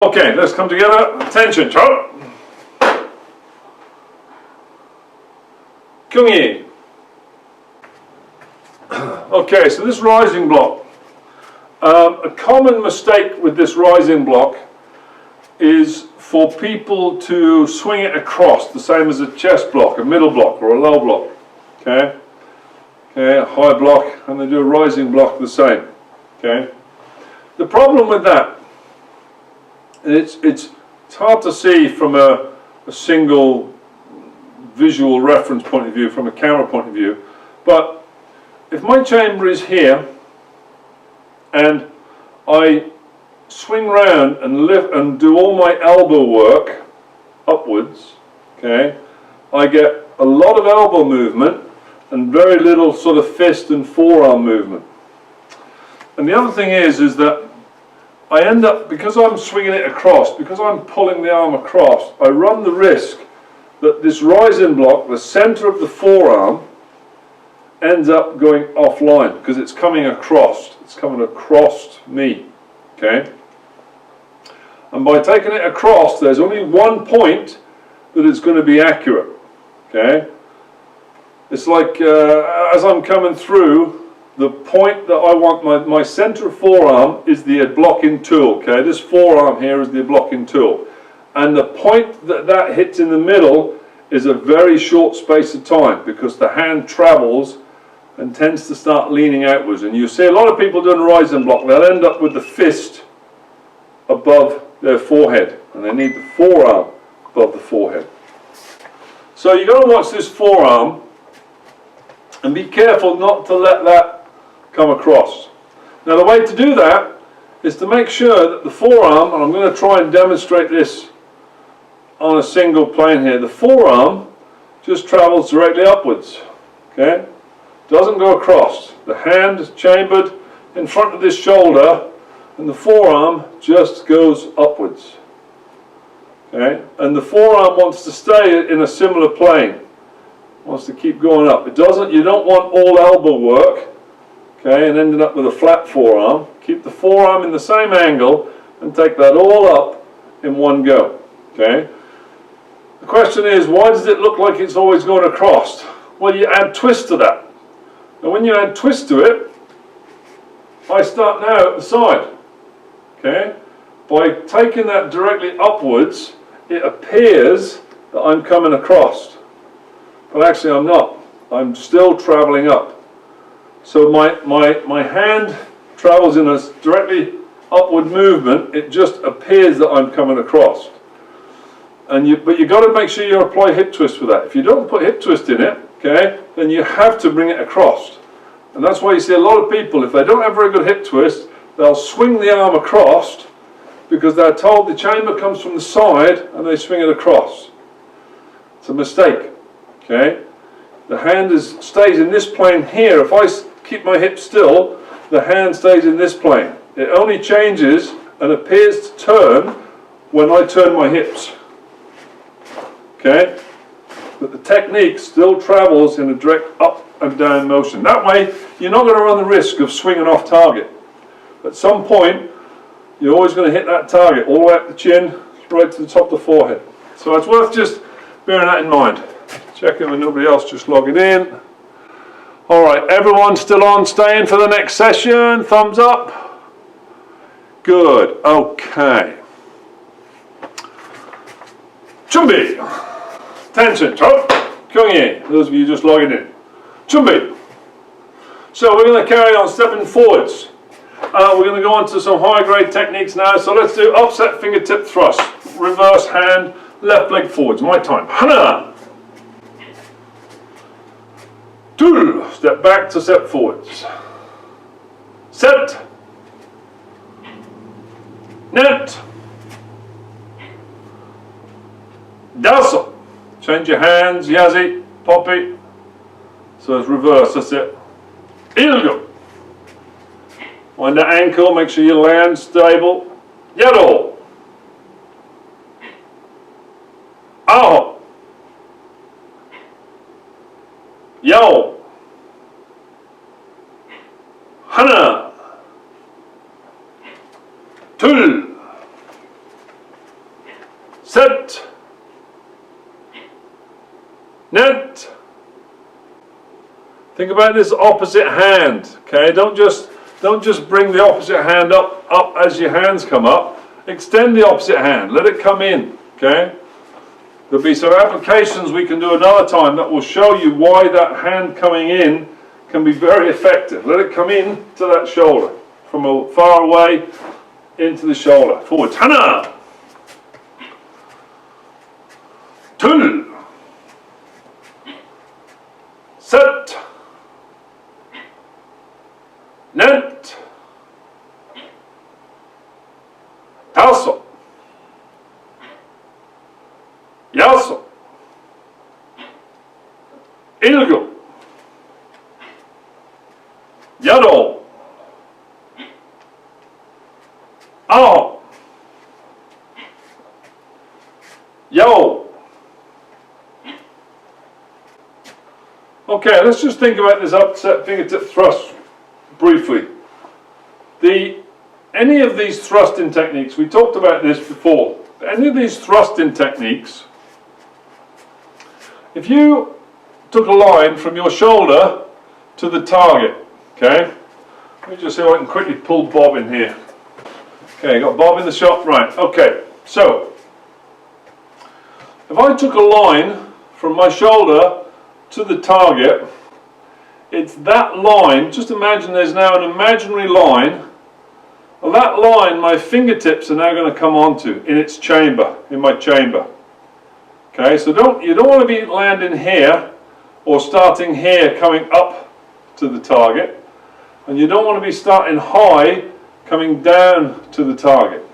Okay, let's come together. Attention, chop. Kyung-yi. Okay, so this rising block. A common mistake with this rising block is for people to swing it across, the same as a chest block, a middle block, or a low block. Okay, a high block, and they do a rising block the same. Okay, the problem with that, it's hard to see from a single visual reference point of view, from a camera point of view, but if my chamber is here and I swing round and lift and do all my elbow work upwards, okay, I get a lot of elbow movement and very little sort of fist and forearm movement. And the other thing is that I end up, because I'm swinging it across, because I'm pulling the arm across, I run the risk that this rising block, the center of the forearm, ends up going offline because it's coming across. It's coming across me. Okay? And by taking it across, there's only one point that is going to be accurate. Okay? It's like as I'm coming through, the point that I want, my center of forearm is the blocking tool. Okay? This forearm here is the blocking tool. And the point that hits in the middle is a very short space of time because the hand travels and tends to start leaning outwards. And you see a lot of people doing a rising block, they'll end up with the fist above their forehead, and they need the forearm above the forehead. So you've got to watch this forearm and be careful not to let that come across. Now the way to do that is to make sure that the forearm, and I'm going to try and demonstrate this on a single plane here, the forearm just travels directly upwards. Okay? Doesn't go across. The hand is chambered in front of this shoulder and the forearm just goes upwards. Okay? And the forearm wants to stay in a similar plane. Wants to keep going up. It doesn't, you don't want all elbow work, okay, and ending up with a flat forearm. Keep the forearm in the same angle and take that all up in one go. Okay? The question is, why does it look like it's always going across? Well, you add twist to that. And when you add twist to it, I start now at the side. Okay? By taking that directly upwards, it appears that I'm coming across. But actually I'm not. I'm still traveling up. So my hand travels in a directly upward movement. It just appears that I'm coming across. But you've got to make sure you apply hip twist for that. If you don't put hip twist in it, okay, then you have to bring it across. And that's why you see a lot of people, if they don't have very good hip twist, they'll swing the arm across because they're told the chamber comes from the side and they swing it across. It's a mistake. Okay? The hand stays in this plane here. If I keep my hip still, the hand stays in this plane. It only changes and appears to turn when I turn my hips. Okay? But the technique still travels in a direct up and down motion. That way, you're not going to run the risk of swinging off target. At some point, you're always going to hit that target all the way up the chin, right to the top of the forehead. So it's worth just bearing that in mind. Checking with nobody else just logging in. Alright, everyone still on, staying for the next session? Thumbs up? Good, okay. Chumbi! Attention, chop! Kyung-yi, those of you just logging in. Chumbi! So we're going to carry on stepping forwards. We're going to go on to some high grade techniques now. So let's do offset fingertip thrust. Reverse hand, left leg forwards. My time. Hana! Two. Step back to step forwards. Set. Net. Daso. Change your hands. Yazi. Poppy. So it's reverse. That's it. Ilgo. Wind the ankle. Make sure you land stable. Yado. Aho. Yo. Hana. Tul. net. Think about this opposite hand, okay? Don't just bring the opposite hand up as your hands come up. Extend the opposite hand, let it come in, okay? There'll be some applications we can do another time that will show you why that hand coming in can be very effective. Let it come in to that shoulder, from far away into the shoulder. Forwards, Hana! Tull! Set! Net! Tasso! Yasso! Ilgo! Yado! Ao! Yo! Okay, let's just think about this upset fingertip thrust briefly. Any of these thrusting techniques, we talked about this before, any of these thrusting techniques, if you took a line from your shoulder to the target, okay, let me just see if I can quickly pull Bob in here. Okay, got Bob in the shot, right, okay, so if I took a line from my shoulder to the target, it's that line, just imagine there's now an imaginary line, well, that line my fingertips are now going to come onto in its chamber, in my chamber. Okay, so you don't want to be landing here or starting here coming up to the target, and you don't want to be starting high coming down to the target,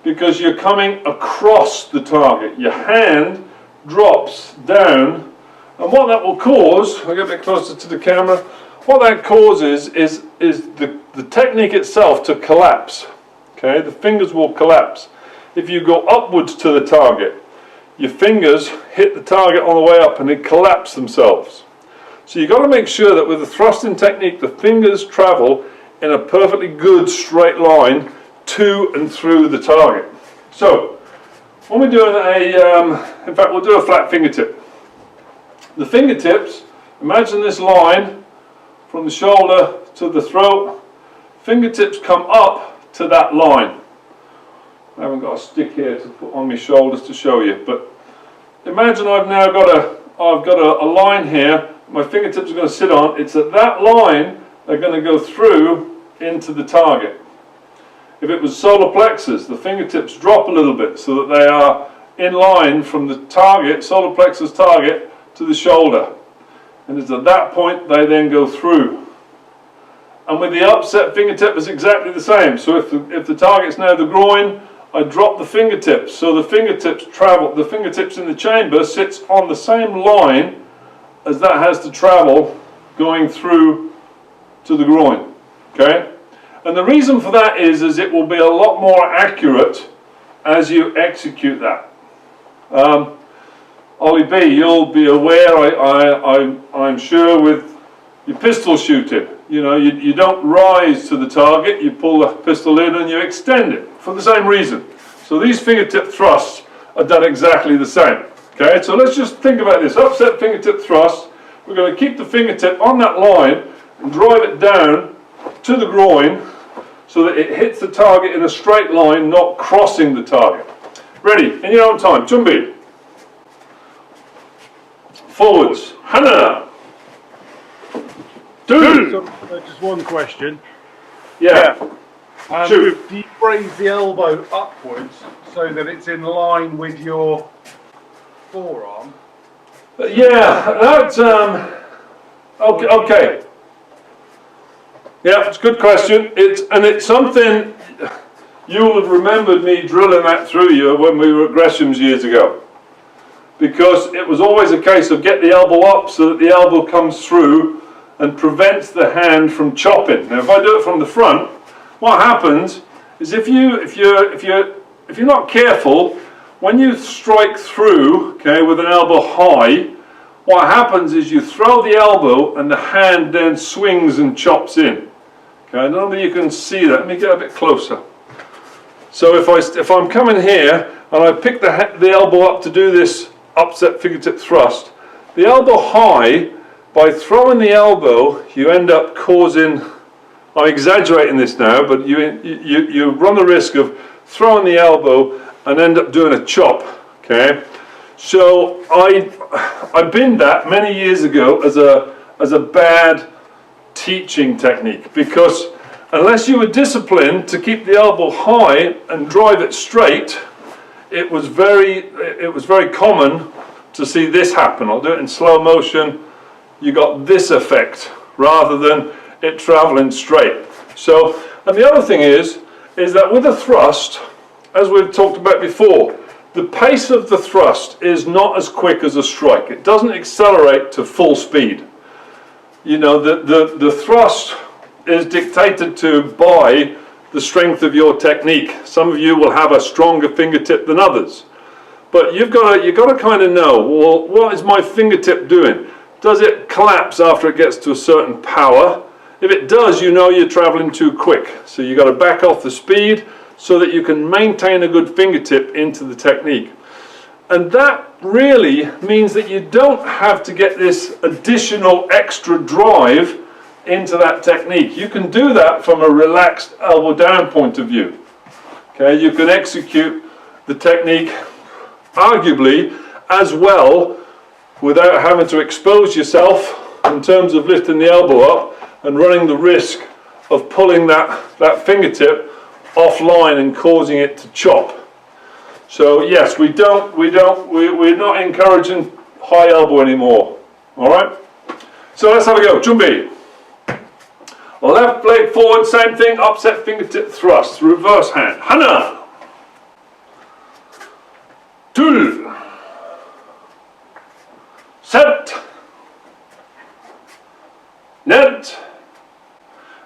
because you're coming across the target. Your hand drops down, and what that will cause, I'll get a bit closer to the camera, what that causes is the technique itself to collapse. Okay, the fingers will collapse. If you go upwards to the target, your fingers hit the target on the way up and they collapse themselves. So you've got to make sure that with the thrusting technique, the fingers travel in a perfectly good straight line to and through the target. So when we're doing in fact we'll do a flat fingertip. The fingertips, imagine this line from the shoulder to the throat, fingertips come up to that line. I haven't got a stick here to put on my shoulders to show you, but imagine I've now got a line here, my fingertips are going to sit on, it's at that line they're going to go through into the target. If it was solar plexus, the fingertips drop a little bit so that they are in line from the target, solar plexus target, to the shoulder. And it's at that point they then go through. And with the upset fingertip it's exactly the same. So if the target's now the groin, I drop the fingertips. So the fingertips travel, the fingertips in the chamber sits on the same line as that has to travel going through to the groin. Okay? And the reason for that is it will be a lot more accurate as you execute that. Ollie B, you'll be aware, I'm sure, with your pistol shooting. You know, you don't rise to the target, you pull the pistol in and you extend it for the same reason. So these fingertip thrusts are done exactly the same. Okay, so let's just think about this. Upset fingertip thrust, we're going to keep the fingertip on that line and drive it down to the groin so that it hits the target in a straight line, not crossing the target. Ready, in your own time, Chumbi. Forwards, Hana. So, just one question. Yeah. Do you raise the elbow upwards so that it's in line with your forearm? Yeah, that's okay. Yeah, it's a good question. It's something you will have remembered me drilling that through you when we were at Gresham's years ago. Because it was always a case of get the elbow up so that the elbow comes through and prevents the hand from chopping. Now if I do it from the front, what happens is if you're not careful, when you strike through, okay, with an elbow high, what happens is you throw the elbow and the hand then swings and chops in. Okay, I don't know if you can see that. Let me get a bit closer. So if I'm coming here and I pick the elbow up to do this upset fingertip thrust, the elbow high, by throwing the elbow, you end up causing, I'm exaggerating this now, but you run the risk of throwing the elbow and end up doing a chop, okay? So I binned that many years ago as a bad teaching technique, because unless you were disciplined to keep the elbow high and drive it straight, it was very common to see this happen. I'll do it in slow motion. You got this effect rather than it traveling straight. So, and the other thing is that with a thrust, as we've talked about before, the pace of the thrust is not as quick as a strike. It doesn't accelerate to full speed. You know, the thrust is dictated to by the strength of your technique. Some of you will have a stronger fingertip than others. But you've got to kind of know, well, what is my fingertip doing? Does it collapse after it gets to a certain power? If it does, you know you're traveling too quick. So you've got to back off the speed so that you can maintain a good fingertip into the technique. And that really means that you don't have to get this additional extra drive into that technique. You can do that from a relaxed elbow down point of view. Okay, you can execute the technique arguably as well without having to expose yourself in terms of lifting the elbow up and running the risk of pulling that fingertip offline and causing it to chop. So yes, we're not encouraging high elbow anymore. All right. So let's have a go. Jumbi. Left leg forward, same thing. Upset fingertip thrust. Reverse hand. Hana. Tul. Set. Net.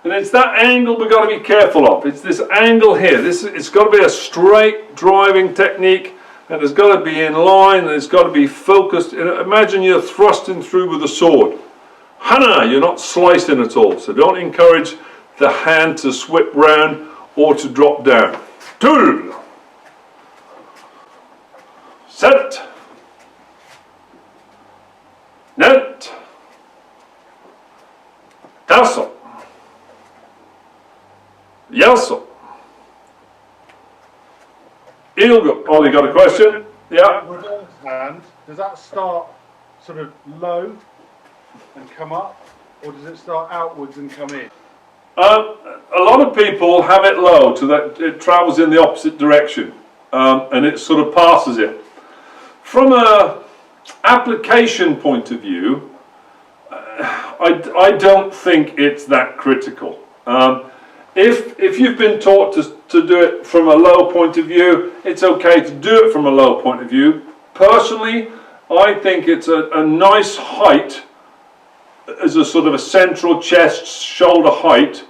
And it's that angle we've got to be careful of. It's this angle here. It's got to be a straight driving technique, and it's got to be in line, and it's got to be focused. Imagine you're thrusting through with a sword. Hana, you're not slicing at all. So don't encourage the hand to swip round or to drop down. Tul. Set. Net. Tassel. Yasso. Ilgo. Oh, you got a question? Yeah. Reverse hand, does that start sort of low and come up, or does it start outwards and come in? A lot of people have it low so that it travels in the opposite direction, and it sort of passes it. From a application point of view, I don't think it's that critical. If you've been taught to do it from a low point of view, it's okay to do it from a low point of view. Personally, I think it's a nice height as a sort of a central chest shoulder height.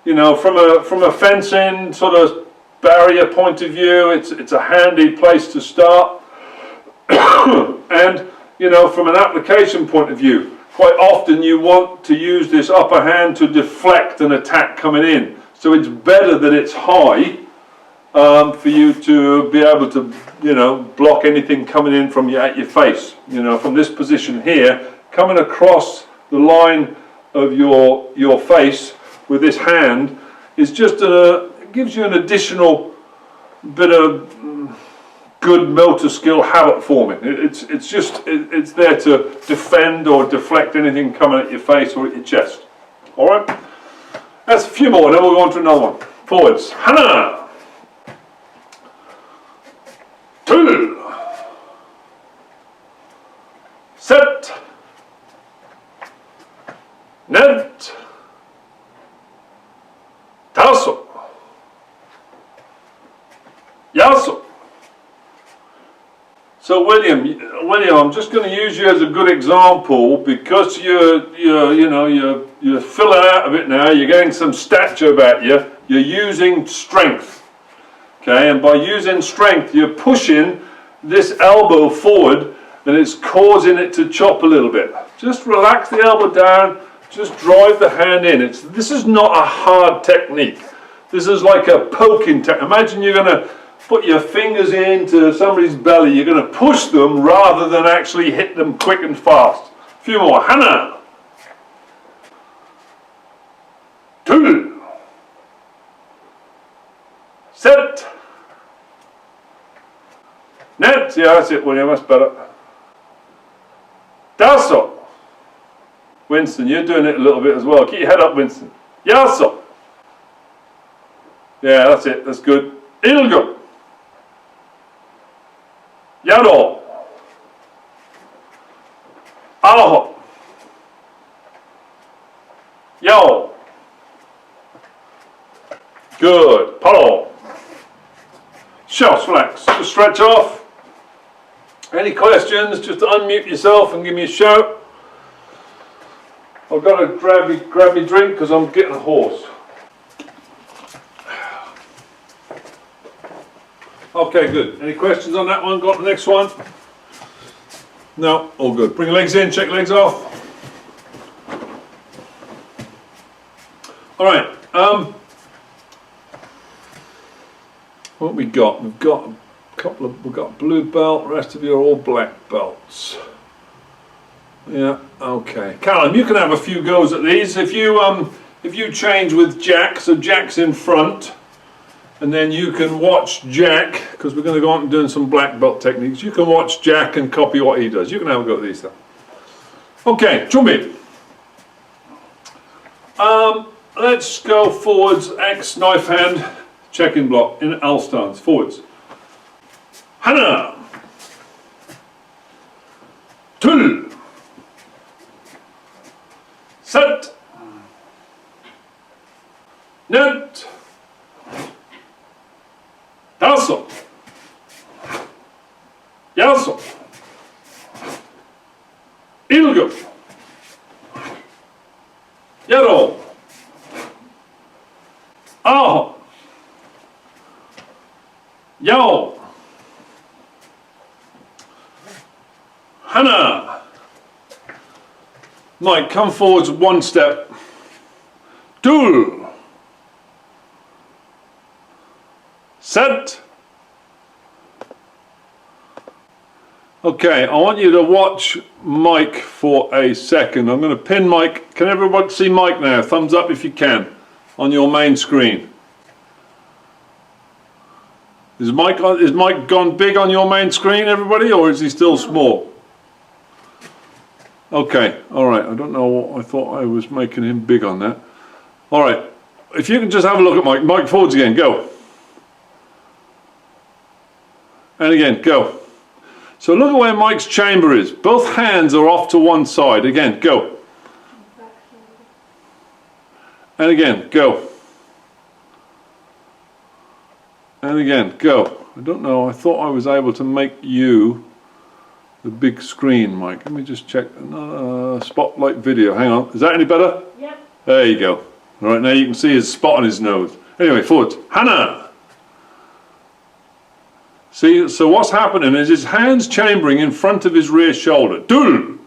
You know, from a fencing sort of barrier point of view, it's a handy place to start. And you know, from an application point of view, quite often you want to use this upper hand to deflect an attack coming in. So it's better that it's high for you to be able to, you know, block anything coming in from at your face. You know, from this position here, coming across the line of your face with this hand is just it gives you an additional bit of good motor skill habit forming. It's there to defend or deflect anything coming at your face or at your chest. All right, that's a few more. Then we'll go on to another one. Forwards. Hana. Two. Set. Net. Tasso. Yasso. So William, I'm just going to use you as a good example because you're filling out a bit now. You're getting some stature about you. You're using strength, okay? And by using strength, you're pushing this elbow forward, and it's causing it to chop a little bit. Just relax the elbow down. Just drive the hand in. This is not a hard technique. This is like a poking technique. Imagine you're going to put your fingers into somebody's belly, you're going to push them rather than actually hit them quick and fast. A few more. Hana. Two. Set. Net. Yeah, that's it, William. That's better. Daso. Winston, you're doing it a little bit as well. Keep your head up, Winston. Yaso. Yeah, that's it. That's good. Ilgo. Yado. Aho. Yao. Good. Palo. Shelves, relax. Just stretch off. Any questions? Just unmute yourself and give me a shout. I've got to grab me drink because I'm getting hoarse. Okay, good. Any questions on that one? Got the next one? No, all good. Bring your legs in, check legs off. All right. What we got? We've got a couple of. We've got blue belt. The rest of you are all black belts. Yeah. Okay. Callum, you can have a few goes at these. If you change with Jack, so Jack's in front. And then you can watch Jack, because we're going to go on and doing some black belt techniques. You can watch Jack and copy what he does. You can have a go at these stuff. Okay, Chumbi. Let's go forwards, X, knife hand, check-in block, in L stance, forwards. Hana. Tul. Set. Net. Daso. Yaso. Ilgo. Yaro. Aho. Yao. Hana. Mike, come forwards one step. Dul. Set. Okay, I want you to watch Mike for a second. I'm going to pin Mike. Can everyone see Mike now? Thumbs up if you can on your main screen. Is Mike gone big on your main screen, everybody, or is he still small? Okay, all right. I don't know what I thought I was making him big on that. All right, if you can just have a look at Mike. Mike, forwards again. Go. And again, go. So look at where Mike's chamber is. Both hands are off to one side. Again, go. And again, go. And again, go. I don't know, I thought I was able to make you the big screen, Mike. Let me just check. Spotlight video. Hang on. Is that any better? Yep. There you go. All right, now you can see his spot on his nose. Anyway, forwards. Hana. See, so what's happening is his hands chambering in front of his rear shoulder. Dul.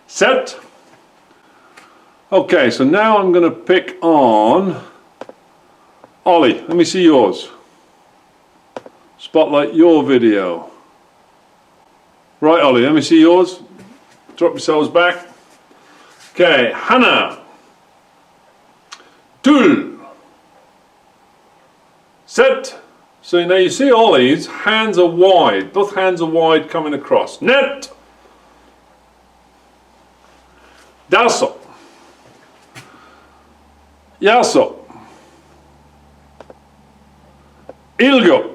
Set. Okay, so now I'm going to pick on Ollie. Let me see yours. Spotlight your video. Right, Ollie, let me see yours. Drop yourselves back. Okay, Hana. Dul. Set. So now you see Ollie's hands are wide. Both hands are wide coming across. Net. Daso. Yaso. Ilgo.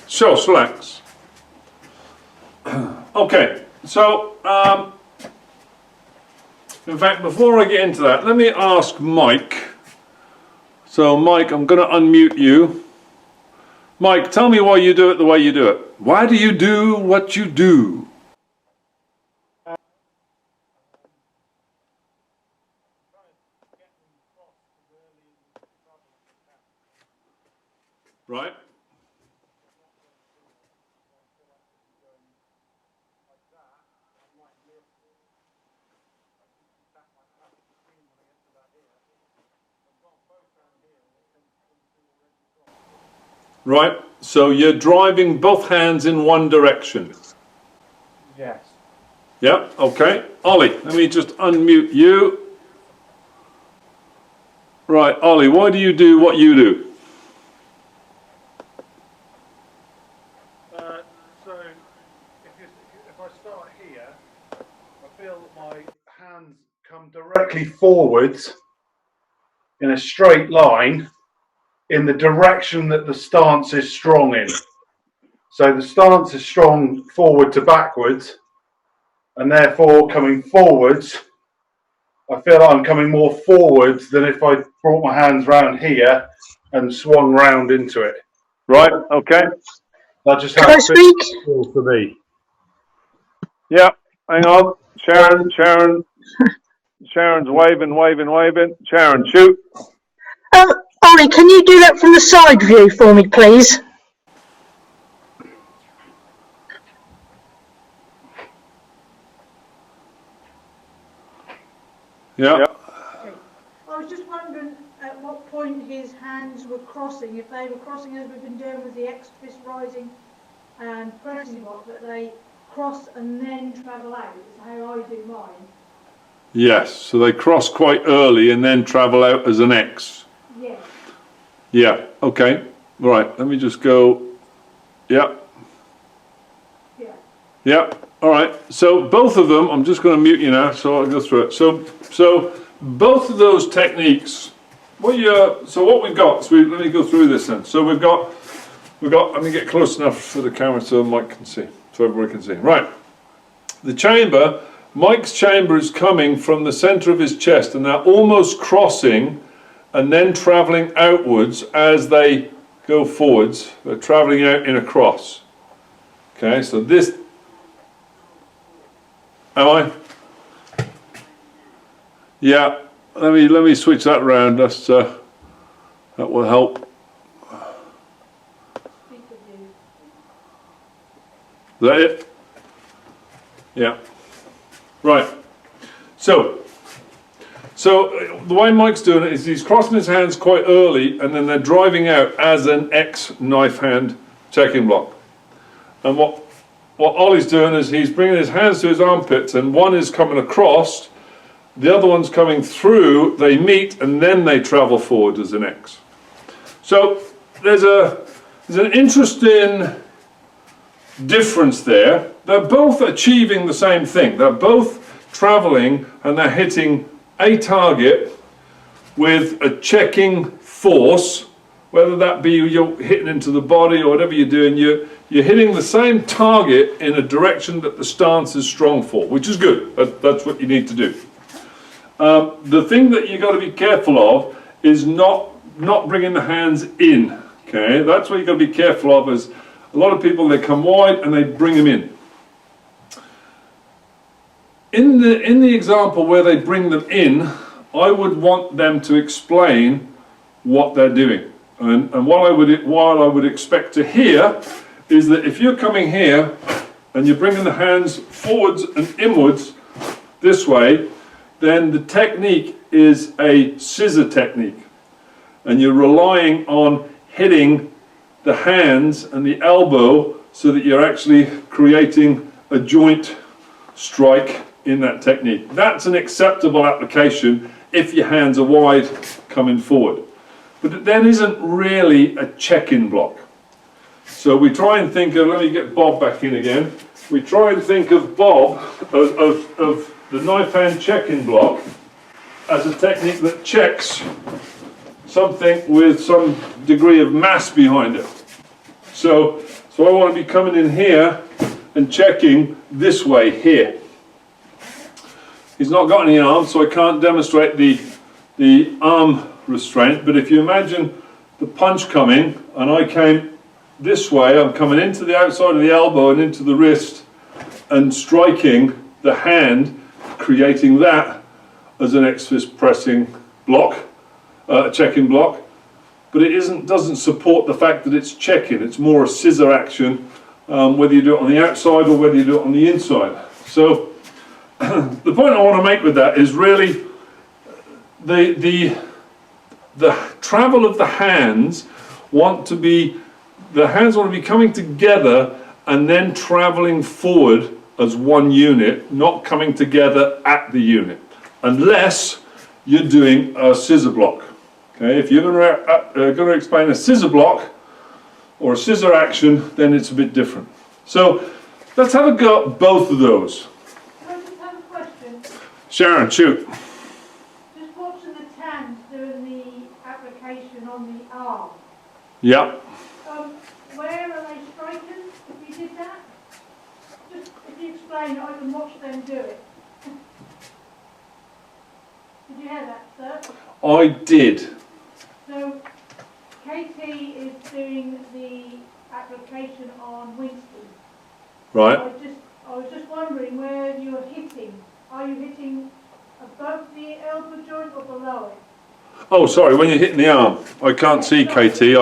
So, relax. Okay, so in fact, before I get into that, let me ask Mike. So Mike, I'm going to unmute you. Mike, tell me why you do it the way you do it. Why do you do what you do? Right? right? So you're driving both hands in one direction. Yes. Yeah, okay. Ollie, let me just unmute you. Right, Ollie, why do you do what you do? So if I start here, I feel that my hands come directly forwards in a straight line in the direction that the stance is strong in. So the stance is strong forward to backwards, and therefore coming forwards, I feel like I'm coming more forwards than if I brought my hands round here and swung round into it. Right, okay. That just Can I has to speak? feel for me. Yeah, hang on. Sharon's waving. Sharon, shoot. Ollie, can you do that from the side view for me, please? Yeah. I was just wondering at what point his hands were crossing, if they were crossing as we've been doing with the X fist rising and pressing block, that they cross and then travel out, is how I do mine. Yes, so they cross quite early and then travel out as an X. Yes. Yeah, okay. Right, let me just go. Yeah. Yeah. Yeah, all right. So both of them, I'm just going to mute you now, so I'll go through it. So both of those techniques. What we've got? So let me go through this then. So we've got. Let me get close enough for the camera so Mike can see, so everybody can see. Right. The chamber. Mike's chamber is coming from the centre of his chest, and they're almost crossing, and then travelling outwards as they go forwards. They're travelling out in a cross. Okay, so this. Am I? Yeah. Let me switch that around. That's that will help. Speak of you. Is that it? Yeah. Right. So the way Mike's doing it is he's crossing his hands quite early, and then they're driving out as an X knife hand checking block. And what Ollie's doing is he's bringing his hands to his armpits, and one is coming across, the other one's coming through, they meet, and then they travel forward as an X. So there's an interesting difference there. They're both achieving the same thing. They're both traveling and they're hitting a target with a checking force, whether that be you're hitting into the body or whatever you're doing, you're hitting the same target in a direction that the stance is strong for, which is good. That's what you need to do. The thing that you got to be careful of is not bringing the hands in. Okay, that's what you got to be careful of. Is a lot of people, they come wide and they bring them in. In the example where they bring them in, I would want them to explain what they're doing. And what I would expect to hear is that if you're coming here and you're bringing the hands forwards and inwards this way, then the technique is a scissor technique. And you're relying on hitting the hands and the elbow so that you're actually creating a joint strike in that technique. That's an acceptable application if your hands are wide coming forward. But it then isn't really a check-in block. So we try and think of, let me get Bob back in again. We try and think of Bob, of the knife hand check-in block as a technique that checks something with some degree of mass behind it. So I want to be coming in here and checking this way here. He's not got any arms, so I can't demonstrate the arm restraint, but if you imagine the punch coming, and I came this way, I'm coming into the outside of the elbow and into the wrist, and striking the hand, creating that as an X-fist pressing block, checking block, but it doesn't support the fact that it's checking. It's more a scissor action, whether you do it on the outside or whether you do it on the inside. So the point I want to make with that is really the travel of the hands want to be the hands want to be coming together and then traveling forward as one unit, not coming together at the unit, unless you're doing a scissor block. Okay, if you're going to explain a scissor block or a scissor action, then it's a bit different. So let's have a go at both of those. Can I just have a question? Sharon, shoot. Just watching the Tans doing the application on the arm. Yeah. Where are they striking if you did that? Just if you explain it, I can watch them do it. Did you hear that, sir? I did. So, KT is doing the application on Winston. Right. I was just wondering where you're hitting. Are you hitting above the elbow joint or below it? Oh, sorry, when you're hitting the arm. I can't see KT.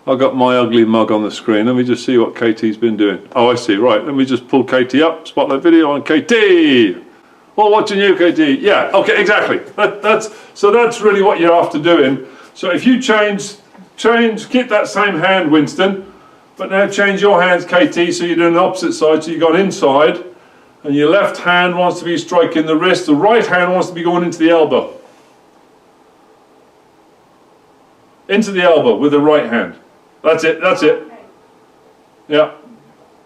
I've got my ugly mug on the screen. Let me just see what KT's been doing. Oh, I see. Right, let me just pull KT up. Spotlight video on KT. Well, watching you, KT. Yeah, okay, exactly. So that's really what you're after doing. So if you change, keep that same hand, Winston, but now change your hands, KT, so you're doing the opposite side. So you've got inside, and your left hand wants to be striking the wrist. The right hand wants to be going into the elbow. Into the elbow with the right hand. That's it, that's it. Okay. Yeah.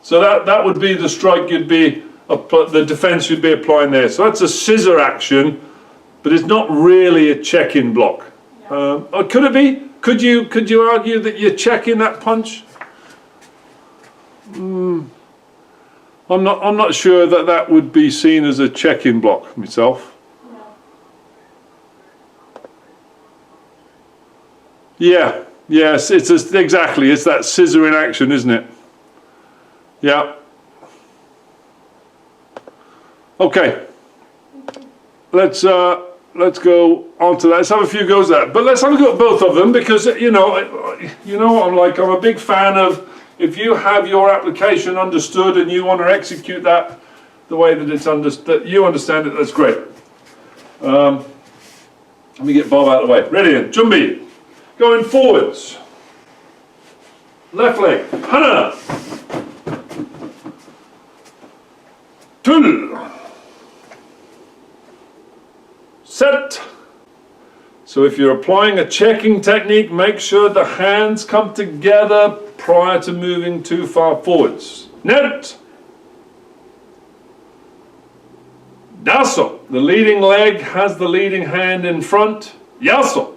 So that would be the strike you'd be, the defense you'd be applying there. So that's a scissor action, but it's not really a check-in block. Or could it be? Could you argue that you're checking that punch? I'm not sure that would be seen as a check-in block myself. No. Yeah. Yes, exactly. It's that scissor in action, isn't it? Yeah. Okay. Let's go on to that. Let's have a few goes at that. But let's have a go at both of them, because you know what I'm like. I'm a big fan of, if you have your application understood and you want to execute that the way that it's that you understand it, that's great. Let me get Bob out of the way. Ready, and Jumbi. Going forwards. Left leg. Hana. Tul. Set. So if you're applying a checking technique, make sure the hands come together prior to moving too far forwards. Net. Daso. The leading leg has the leading hand in front. Yaso.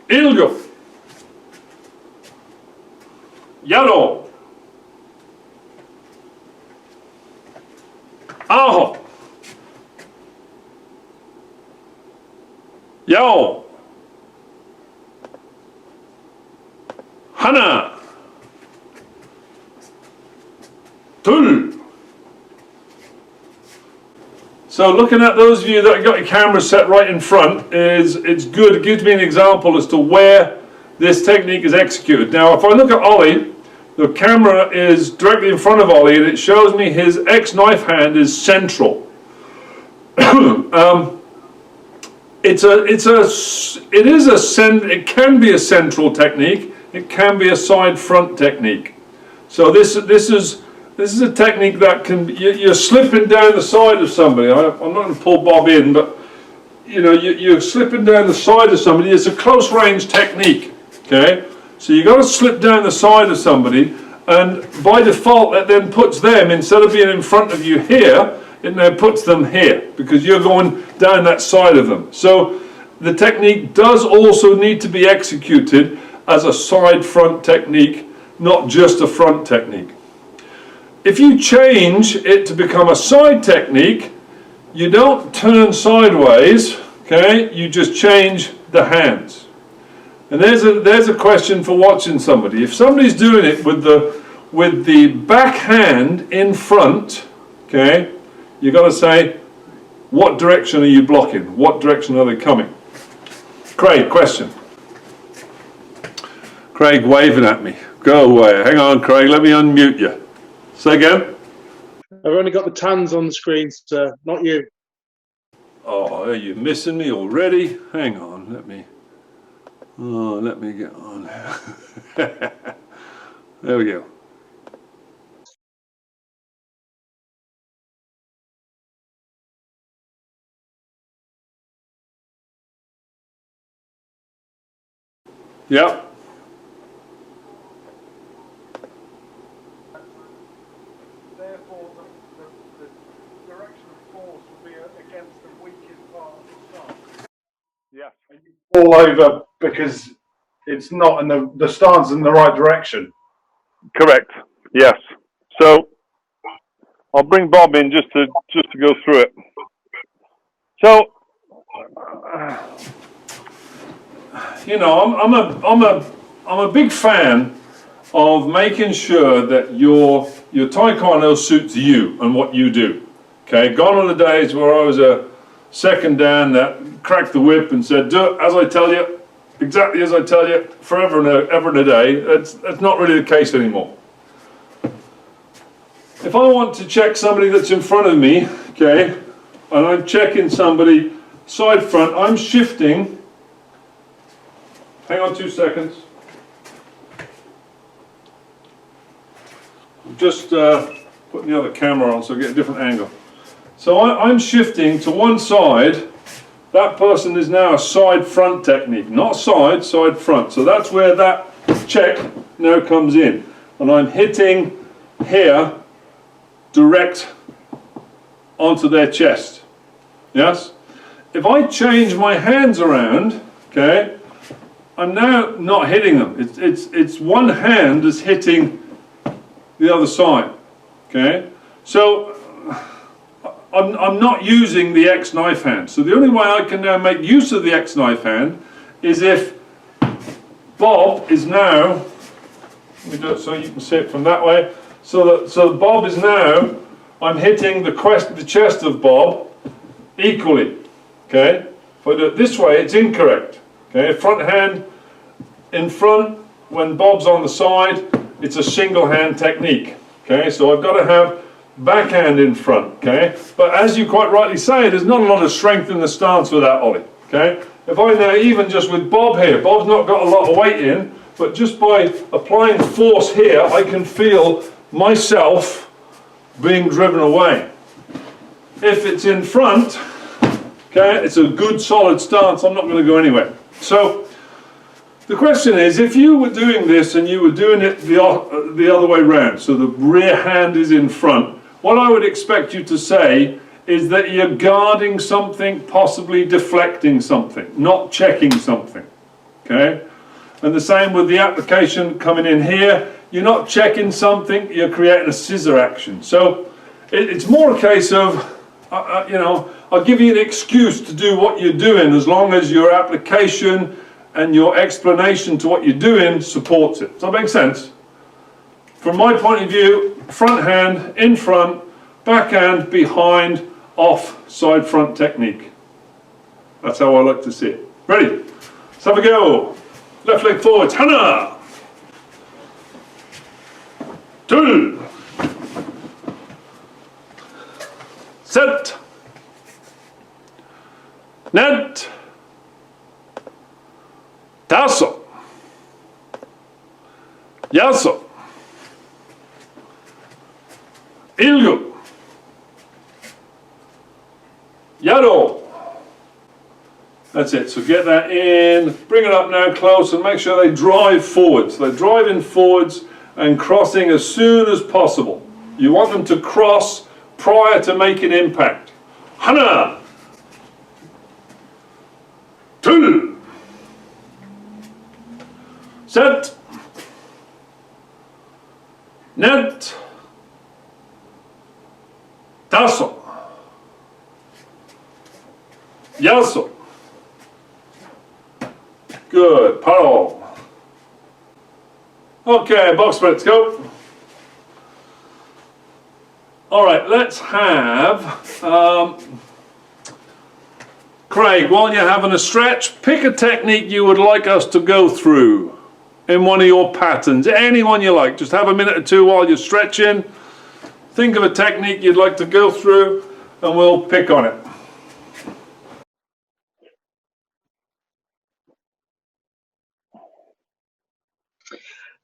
Ilgo. Yaro. Aho. Yao. Hana. Tul. So looking at those of you that got your camera set right in front, it's good. It gives me an example as to where this technique is executed. Now if I look at Ollie, the camera is directly in front of Ollie and it shows me his X knife hand is central. It can be a central technique. It can be a side front technique. So this is a technique that you're slipping down the side of somebody. I'm not going to pull Bob in, but you're slipping down the side of somebody. It's a close range technique. Okay, so you got to slip down the side of somebody, and by default that then puts them, instead of being in front of you here, it now puts them here because you're going down that side of them. So the technique does also need to be executed as a side front technique, not just a front technique. If you change it to become a side technique, you don't turn sideways, okay? You just change the hands. And there's a question for watching somebody. If somebody's doing it with the back hand in front, okay, you got to say, what direction are you blocking? What direction are they coming? Craig, question. Craig waving at me. Go away. Hang on, Craig. Let me unmute you. Say again? I've only got the Tans on the screen, sir, not you. Oh, are you missing me already? Hang on, let me... Oh, let me get on. There we go. Yep. Therefore, the direction of force will be against the weakest part of the stance. Yes. Fall over because it's not in the stance in the right direction. Correct. Yes. So I'll bring Bob in just to go through it. So, you know, I'm a big fan of making sure that your taekwondo suits you and what you do. Okay, gone are the days where I was a second dan that cracked the whip and said, "Do it as I tell you, exactly as I tell you, forever and ever and a day." That's not really the case anymore. If I want to check somebody that's in front of me, okay, and I'm checking somebody side front, I'm shifting. Hang on 2 seconds. I'm just putting the other camera on so I get a different angle. So I'm shifting to one side. That person is now a side front technique, not side front. So that's where that check now comes in. And I'm hitting here direct onto their chest. Yes? If I change my hands around, okay, I'm now not hitting them. It's one hand is hitting the other side. Okay? So I'm not using the X knife hand. So the only way I can now make use of the X knife hand is if Bob is now, let me do it so you can see it from that way. So Bob is now, I'm hitting the chest of Bob equally. Okay? If I do it this way, it's incorrect. Okay? Front hand in front, when Bob's on the side, it's a single hand technique. Okay? So I've got to have backhand in front. Okay? But as you quite rightly say, there's not a lot of strength in the stance with that ollie. Okay? If I now, even just with Bob here, Bob's not got a lot of weight in, but just by applying force here, I can feel myself being driven away. If it's in front, okay, it's a good solid stance, I'm not going to go anywhere. So the question is, if you were doing this and you were doing it the other way round, so the rear hand is in front, what I would expect you to say is that you're guarding something, possibly deflecting something, not checking something. Okay? And the same with the application coming in here. You're not checking something, you're creating a scissor action. So it's more a case of, you know, I'll give you an excuse to do what you're doing as long as your application and your explanation to what you're doing supports it. Does that make sense? From my point of view, front hand, in front, back hand, behind, off, side front technique. That's how I like to see it. Ready? Let's have a go. Left leg forwards, Hana! 2. Set. Net. Tasso. Yasso. Ilgo. Yaro. That's it, so get that in, bring it up now close and make sure they drive forwards. They're driving forwards and crossing as soon as possible. You want them to cross prior to making impact. Hana! 2. Set. Net. Tasso. Yasso. Good, paro. Okay, box splits, go. All right, let's have, Craig, while you're having a stretch, pick a technique you would like us to go through in one of your patterns, any one you like. Just have a minute or two while you're stretching. Think of a technique you'd like to go through and we'll pick on it.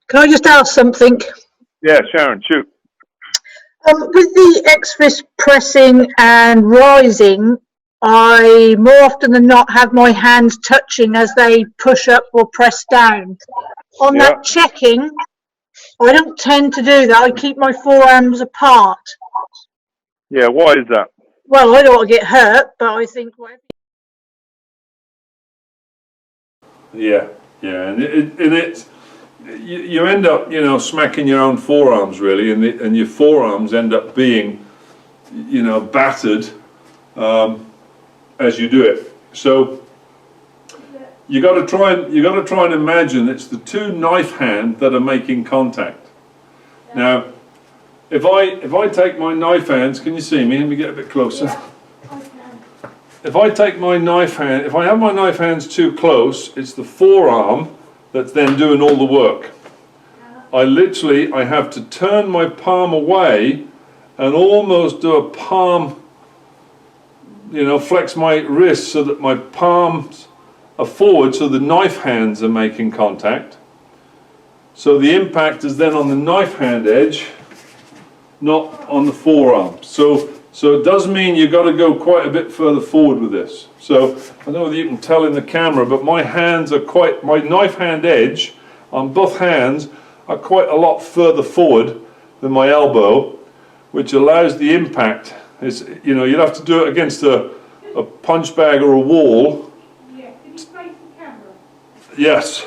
Can I just ask something? Yeah, Sharon, shoot. With the X-Fist pressing and rising, I more often than not have my hands touching as they push up or press down. On Yeah. that checking, I don't tend to do that. I keep my forearms apart. Yeah, why is that? Well, I don't want to get hurt, but I think whatever. Yeah, and it's you end up, you know, smacking your own forearms really, and your forearms end up being, you know, battered as you do it. So you got to try and imagine it's the two knife hands that are making contact. Now, if I take my knife hands, can you see me? Let me get a bit closer. Yeah, I can. If I take my knife hand, if I have my knife hands too close, it's the forearm that's then doing all the work. I have to turn my palm away and almost do a palm, you know, flex my wrist so that my palms are forward so the knife hands are making contact. So the impact is then on the knife hand edge, not on the forearm. So it does mean you've got to go quite a bit further forward with this. So I don't know whether you can tell in the camera, but my hands are my knife hand edge on both hands are quite a lot further forward than my elbow, which allows the impact. You know, you'd have to do it against a punch bag or a wall. Yeah, can you face the camera? Yes.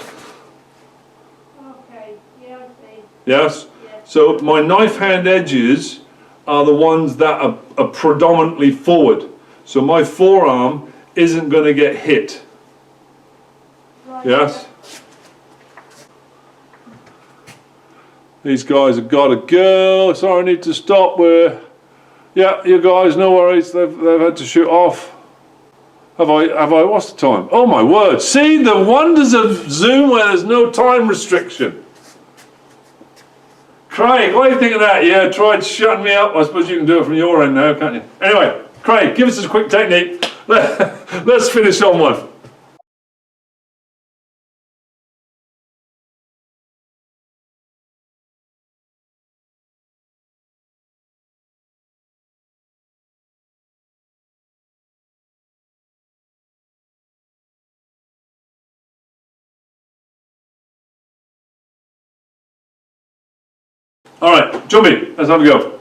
Okay, yeah, I see. Yes? Yeah. So my knife hand edges are the ones that are predominantly forward. So my forearm isn't going to get hit. Right, Yes? These guys have got to go. Sorry, I need to stop. Yeah, you guys, no worries. They've had to shoot off. Have I? What's the time? Oh my word. See the wonders of Zoom where there's no time restriction. Craig, what do you think of that? Yeah, tried shutting me up. I suppose you can do it from your end now, can't you? Anyway, Craig, give us a quick technique. Let's finish on one. All right, jumping. Let's have a go.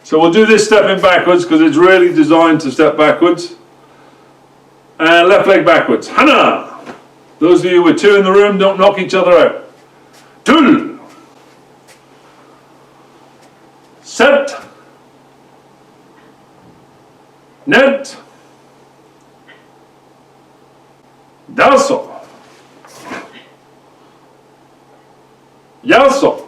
So we'll do this stepping backwards because it's really designed to step backwards. And left leg backwards. Hana! Those of you with two in the room, don't knock each other out. Tul! Set! Net! Daso! Yaso!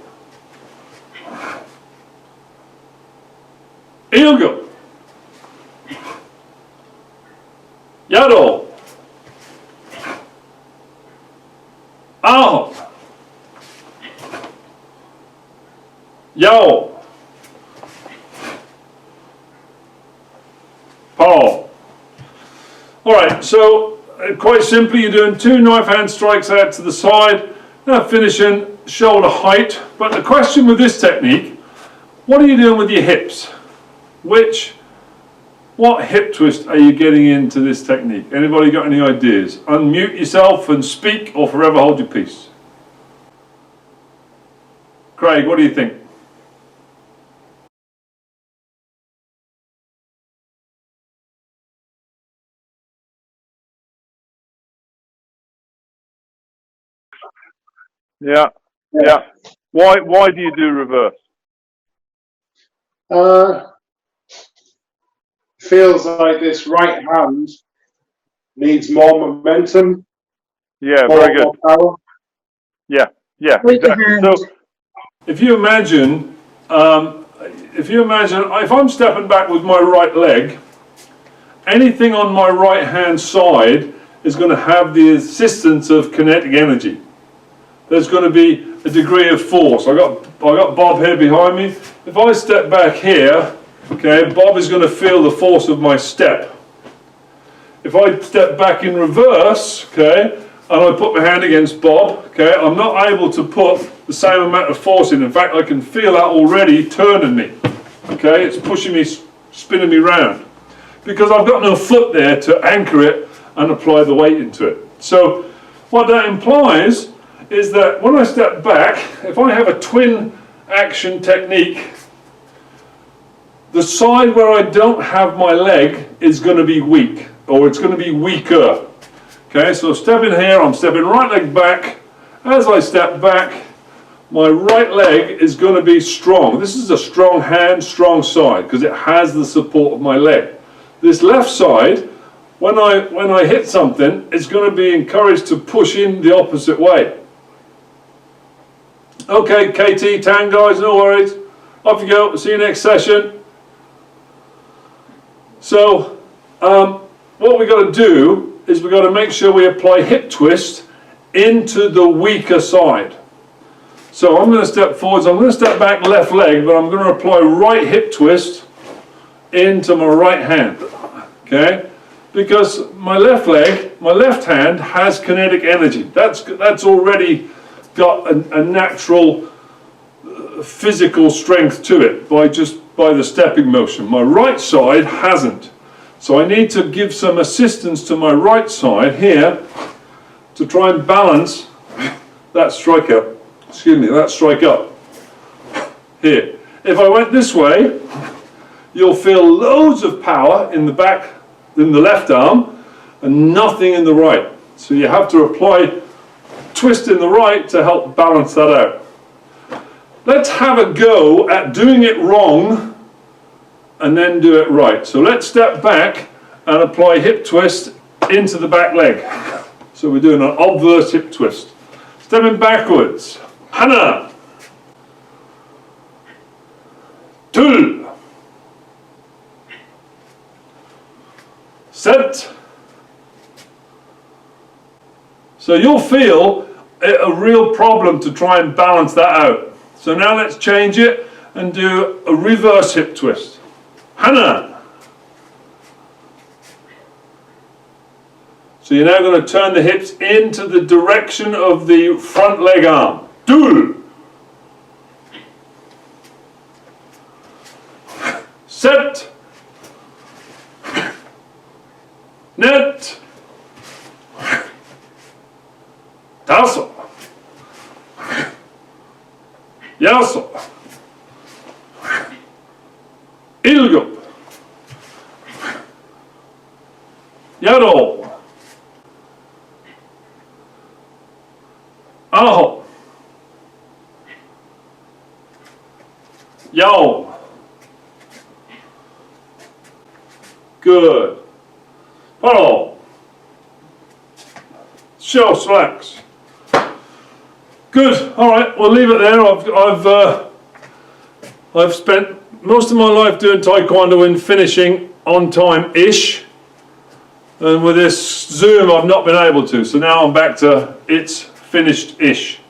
Ilgo! Yado! Aho! Yao! Paul. Alright, so quite simply you're doing two knife hand strikes out to the side, finishing shoulder height. But the question with this technique, what are you doing with your hips? What hip twist are you getting into this technique? Anybody got any ideas? Unmute yourself and speak or forever hold your peace. Craig, what do you think? Yeah. Why do you do reverse? Feels like this right hand needs more momentum. Yeah, very good. More power. Yeah, With the exactly. hand. So if you imagine, if I'm stepping back with my right leg, anything on my right hand side is going to have the assistance of kinetic energy. There's going to be a degree of force. I got Bob here behind me. If I step back here, okay, Bob is going to feel the force of my step. If I step back in reverse, okay, and I put my hand against Bob, okay, I'm not able to put the same amount of force in. In fact, I can feel that already turning me, okay, it's pushing me, spinning me round, because I've got no foot there to anchor it and apply the weight into it. So what that implies is that when I step back, if I have a twin action technique, the side where I don't have my leg is going to be weak, or it's going to be weaker. Okay, so stepping here, I'm stepping right leg back. As I step back, my right leg is going to be strong. This is a strong hand, strong side, because it has the support of my leg. This left side, when I hit something, it's going to be encouraged to push in the opposite way. Okay, KT, Tang guys, no worries. Off you go, see you next session. So, what we've got to do is we've got to make sure we apply hip twist into the weaker side. So I'm going to step forwards, I'm going to step back left leg, but I'm going to apply right hip twist into my right hand, okay? Because my left leg, my left hand has kinetic energy. That's already got a natural physical strength to it by the stepping motion. My right side hasn't. So I need to give some assistance to my right side here to try and balance that strike up. Excuse me, that strike up here. If I went this way, you'll feel loads of power in the back, in the left arm, and nothing in the right. So you have to apply twist in the right to help balance that out. Let's have a go at doing it wrong and then do it right. So let's step back and apply hip twist into the back leg. So we're doing an obverse hip twist. Stepping backwards. Hana. Tul. Set. So you'll feel a real problem to try and balance that out. So now let's change it and do a reverse hip twist. Hana. So you're now going to turn the hips into the direction of the front leg arm. Dul. Set. Net. Tasso. Yaso. Ilgup. Yado. Aho. Yao. Good. Follow. Show slacks. Good. All right. We'll leave it there. I've spent most of my life doing Taekwondo and finishing on time-ish, and with this Zoom I've not been able to. So now I'm back to it's finished-ish.